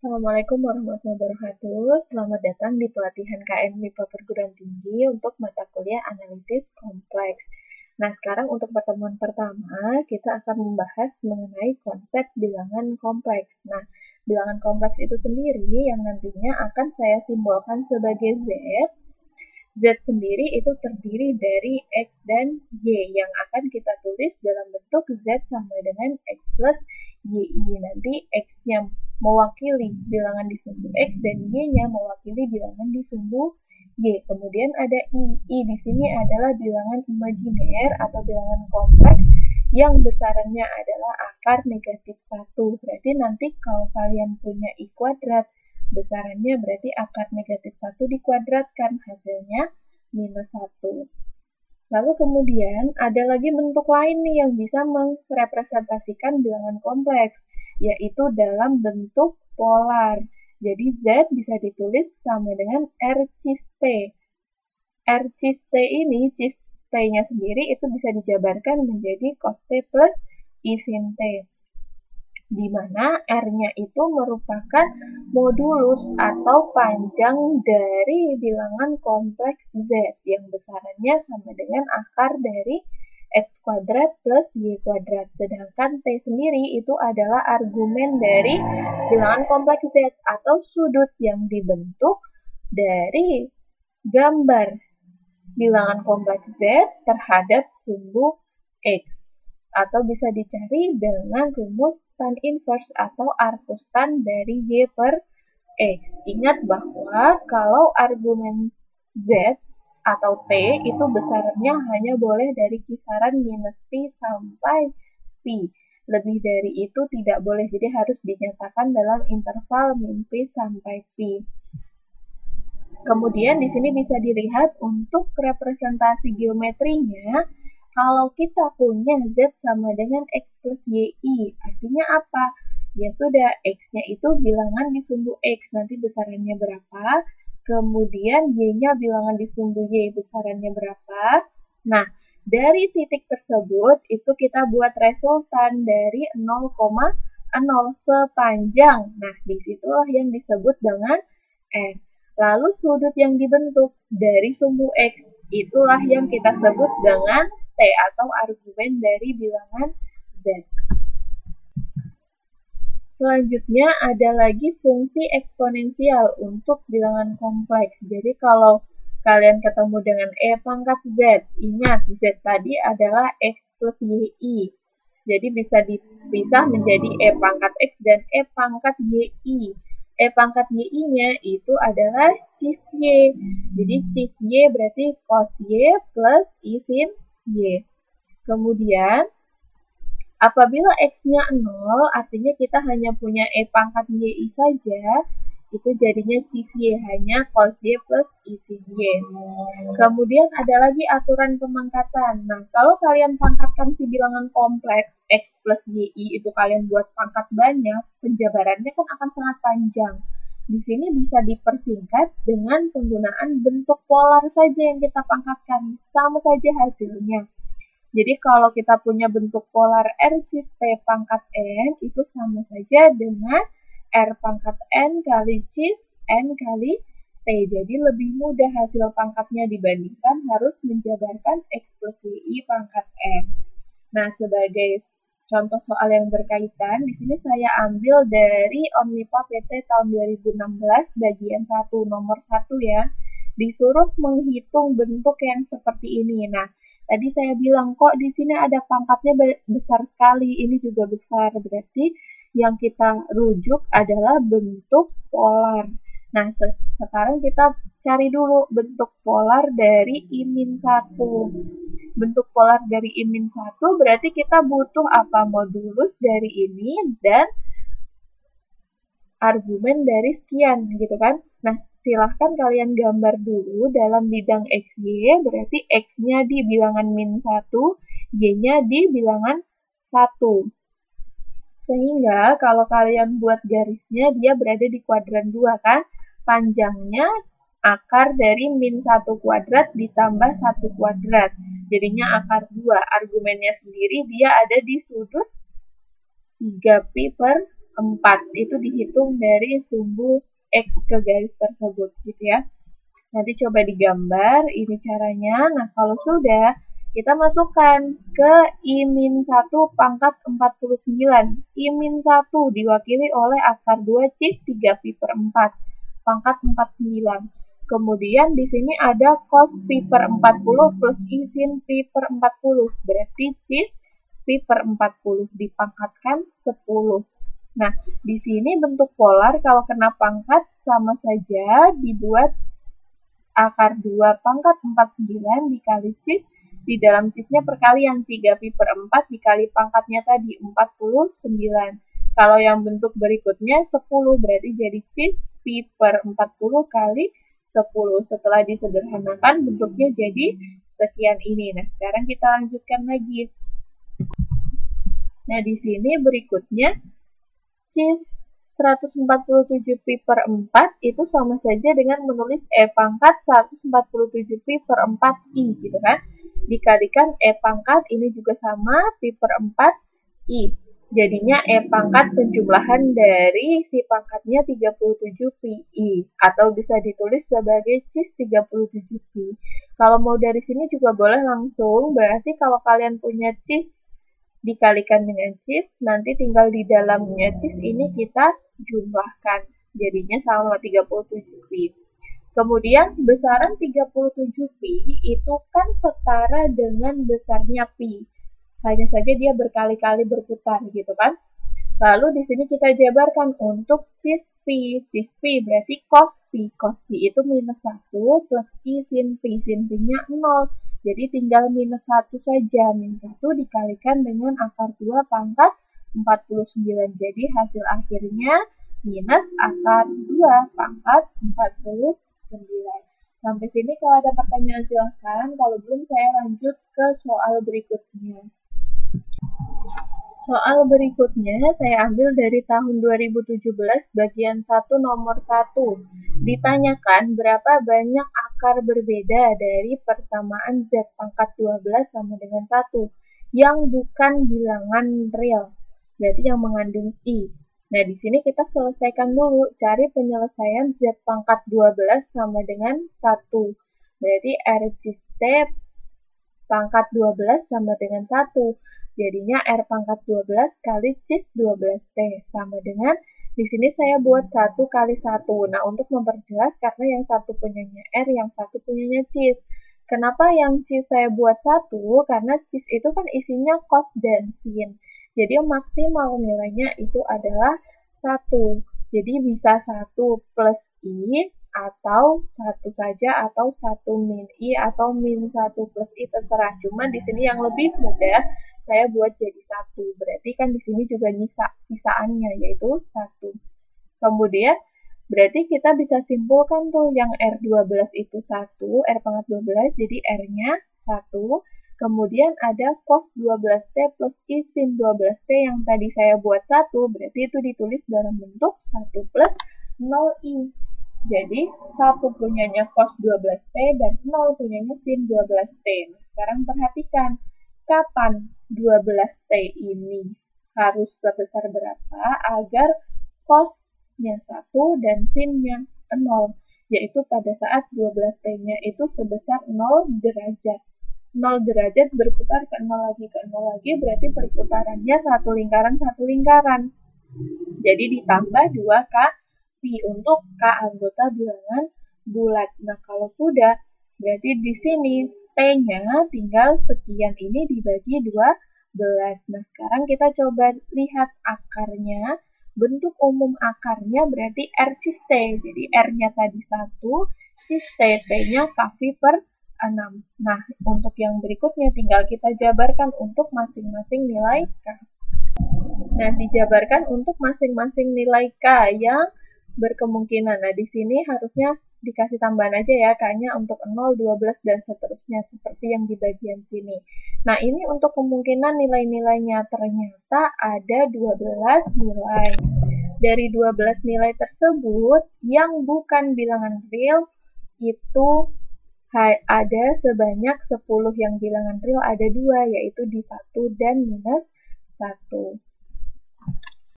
Assalamualaikum warahmatullahi wabarakatuh. Selamat datang di pelatihan KN MIPA Perguruan Tinggi untuk mata kuliah analisis kompleks. Nah, sekarang untuk pertemuan pertama, kita akan membahas mengenai konsep bilangan kompleks. Nah, bilangan kompleks itu sendiri yang nantinya akan saya simbolkan sebagai Z. Z sendiri itu terdiri dari X dan Y yang akan kita tulis dalam bentuk Z sama dengan X plus YI. Nanti X-nya mewakili bilangan di sumbu X dan Y-nya mewakili bilangan di sumbu Y. Kemudian ada I. I di sini adalah bilangan imajiner atau bilangan kompleks yang besarannya adalah akar negatif 1. Berarti nanti kalau kalian punya I kuadrat, besarannya berarti akar negatif 1 dikuadratkan, hasilnya minus 1. Lalu kemudian ada lagi bentuk lain nih yang bisa merepresentasikan bilangan kompleks, yaitu dalam bentuk polar. Jadi Z bisa ditulis sama dengan R cis T. R cis T ini, cis T-nya sendiri itu bisa dijabarkan menjadi cos T plus I sin T, di mana R-nya itu merupakan modulus atau panjang dari bilangan kompleks Z yang besarannya sama dengan akar dari X kuadrat plus Y kuadrat. Sedangkan T sendiri itu adalah argumen dari bilangan kompleks Z atau sudut yang dibentuk dari gambar bilangan kompleks Z terhadap sumbu X. Atau bisa dicari dengan rumus tan inverse atau arcus tan dari Y per X. Ingat bahwa kalau argumen Z atau T itu besarnya hanya boleh dari kisaran minus Pi sampai Pi. Lebih dari itu tidak boleh, jadi harus dinyatakan dalam interval min Pi sampai Pi. Kemudian di sini bisa dilihat untuk representasi geometrinya. Kalau kita punya Z sama dengan X plus YI, artinya apa? Ya sudah, X-nya itu bilangan di sumbu X, nanti besarannya berapa. Kemudian Y-nya bilangan di sumbu Y, besarannya berapa. Nah, dari titik tersebut, itu kita buat resultan dari 0,0 sepanjang. Nah, disitulah yang disebut dengan R. Lalu sudut yang dibentuk dari sumbu X, itulah yang kita sebut dengan T atau argumen dari bilangan Z. Selanjutnya ada lagi fungsi eksponensial untuk bilangan kompleks. Jadi kalau kalian ketemu dengan E pangkat Z, ingat Z tadi adalah X plus YI. Jadi bisa dipisah menjadi E pangkat X dan E pangkat YI. E pangkat YI-nya itu adalah cis Y. Jadi cis Y berarti cos Y plus I sin Y. Kemudian, apabila X-nya 0, artinya kita hanya punya E pangkat YI saja, itu jadinya cis Y, hanya cos Y plus I sin Y. Kemudian ada lagi aturan pemangkatan. Nah, kalau kalian pangkatkan si bilangan kompleks X plus YI itu kalian buat pangkat banyak, penjabarannya kan akan sangat panjang. Di sini bisa dipersingkat dengan penggunaan bentuk polar saja yang kita pangkatkan, sama saja hasilnya. Jadi kalau kita punya bentuk polar R cis T pangkat N, itu sama saja dengan R pangkat N kali cis N kali T. Jadi lebih mudah hasil pangkatnya dibandingkan harus menjabarkan X plus YI pangkat N. Nah, sebagai contoh soal yang berkaitan, di sini saya ambil dari Onmipa PT tahun 2016 bagian 1 nomor 1 ya. Disuruh menghitung bentuk yang seperti ini. Nah, tadi saya bilang kok di sini ada pangkatnya besar sekali, ini juga besar, berarti yang kita rujuk adalah bentuk polar. Nah, sekarang kita cari dulu bentuk polar dari I-1. Bentuk polar dari I-1 berarti kita butuh apa? Modulus dari ini dan argumen dari sekian, gitu kan? Nah, silahkan kalian gambar dulu dalam bidang XY, berarti X-nya di bilangan min 1, Y-nya di bilangan 1. Sehingga kalau kalian buat garisnya, dia berada di kuadran 2 kan? Panjangnya akar dari min 1 kuadrat ditambah 1 kuadrat. Jadinya akar 2. Argumennya sendiri dia ada di sudut 3pi per 4. Itu dihitung dari sumbu X ke garis tersebut gitu ya. Nanti coba digambar, ini caranya. Nah, kalau sudah, kita masukkan ke I-1 pangkat 49. I-1 diwakili oleh akar 2 cis 3 pi per 4, pangkat 49. Kemudian di sini ada cos pi per 40 plus I sin pi per 40. Berarti cis pi per 40 dipangkatkan 10. Nah, di sini bentuk polar kalau kena pangkat sama saja dibuat akar 2 pangkat 49 dikali cis, di dalam cisnya perkalian 3 pi per 4 dikali pangkatnya tadi 49. Kalau yang bentuk berikutnya 10 berarti jadi cis pi per 40 kali 10. Setelah disederhanakan bentuknya jadi sekian ini. Nah, sekarang kita lanjutkan lagi. Nah, di sini berikutnya cis 147 pi per 4 itu sama saja dengan menulis E pangkat 147 pi per 4 I gitu kan. Dikalikan E pangkat ini juga sama pi per 4 I. Jadinya E pangkat penjumlahan dari si pangkatnya 37 pi I. Atau bisa ditulis sebagai cis 37 pi. Kalau mau dari sini juga boleh langsung, berarti kalau kalian punya cis dikalikan dengan cis, nanti tinggal di dalamnya cis ini kita jumlahkan. Jadinya sama 37 pi. Kemudian besaran 37 pi itu kan setara dengan besarnya pi. Hanya saja dia berkali-kali berputar gitu kan. Lalu di sini kita jabarkan untuk cis pi. Cis pi berarti cos pi. Cos pi itu minus 1 plus I sin pi. Sin pi-nya 0. Jadi tinggal minus 1 saja. Minus 1 dikalikan dengan akar 2 pangkat 49. Jadi hasil akhirnya minus akar 2 pangkat 49. Sampai sini kalau ada pertanyaan silahkan. Kalau belum saya lanjut ke soal berikutnya. Soal berikutnya saya ambil dari tahun 2017 bagian 1 nomor 1. Ditanyakan berapa banyak akar berbeda dari persamaan Z pangkat 12 sama dengan 1 yang bukan bilangan real. Berarti yang mengandung I. Nah, di sini kita selesaikan dulu. Cari penyelesaian Z pangkat 12 sama dengan 1. Berarti R cis T pangkat 12 sama dengan 1. Jadinya R pangkat 12 kali cis 12T sama dengan, di sini saya buat 1 kali 1. Nah, untuk memperjelas karena yang satu punyanya R, yang satu punyanya cis. Kenapa yang cis saya buat 1? Karena cis itu kan isinya cos dan sin. Jadi maksimal nilainya itu adalah 1. Jadi bisa 1 plus I, atau 1 saja, atau 1 min I, atau min 1 plus I, terserah. Cuman di sini yang lebih mudah, saya buat jadi 1. Berarti kan di sini juga sisaannya, yaitu 1. Kemudian, berarti kita bisa simpulkan tuh yang R12 itu 1, R pangkat 12, jadi R-nya 1. Kemudian ada cos 12T plus I sin 12T yang tadi saya buat 1, berarti itu ditulis dalam bentuk 1 plus 0I. Jadi, 1 punyanya cos 12T dan 0 punyanya sin 12T. Nah, sekarang perhatikan, kapan 12T ini harus sebesar berapa agar cos-nya 1 dan sin-nya 0, yaitu pada saat 12T-nya itu sebesar 0 derajat. 0 derajat berputar ke 0 lagi, ke 0 lagi, berarti perputarannya satu lingkaran. Jadi ditambah 2K pi untuk K anggota bilangan bulat. Nah, kalau sudah, berarti di sini T-nya tinggal sekian ini dibagi 12. Nah, sekarang kita coba lihat akarnya. Bentuk umum akarnya berarti R cis T. Jadi R-nya tadi 1, cis T, T-nya Kv per 6. Nah, untuk yang berikutnya tinggal kita jabarkan untuk masing-masing nilai K. Nah, dijabarkan untuk masing-masing nilai K yang berkemungkinan. Nah, di sini harusnya dikasih tambahan aja ya, K-nya untuk 0, 12, dan seterusnya, seperti yang di bagian sini. Nah, ini untuk kemungkinan nilai-nilainya. Ternyata ada 12 nilai. Dari 12 nilai tersebut, yang bukan bilangan real, itu ada sebanyak 10. Yang bilangan real ada 2, yaitu di 1 dan minus 1.